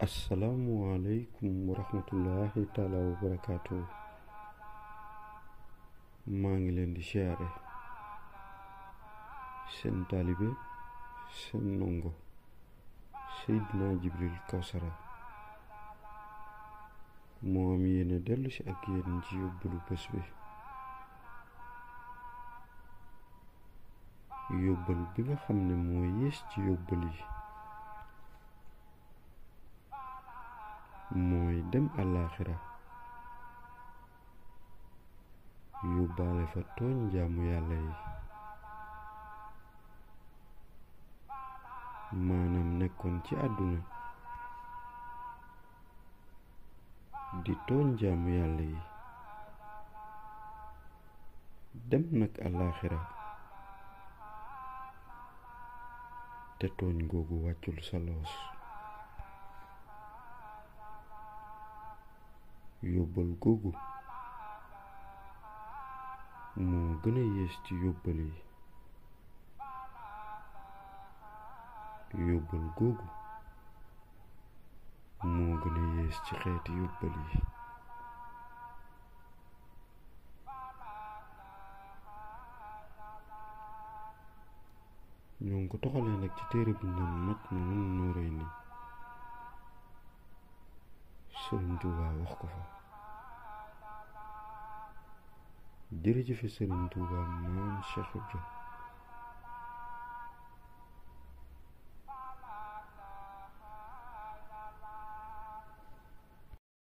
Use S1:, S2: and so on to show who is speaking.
S1: asalaamualeykum wa rahmatullahi taala wa barakaatu. maa ngi leen di siyaare seen taalibe seen ndongo Seydina Jibril Kawsara moo am yéene dellu si ak yéen ci yóbbalu bés bi. yóbbal bi nga xam ne moo yées ci yóbbal yi mooy dem àllaaxira yóbbaale fa tooñ jaamu yàlla yi, maanaam nekkoon ci àdduna di tooñ jaamu yàlla yi, dem nag àllaaxira te tooñ googu wàccul sa loos. yóbbal googu moo gën a yées ci yóbbal yi. yóbbal googu moo gën a yées ci xeeti yóbbal yi. ñoo ngi ko toxalee nag ci téere bu naan Majmahun Nurayni. Sëriñ Tuubaa wax ko fa. jërëjëfe Sëriñ Tuubaa maam Cheikh Ibra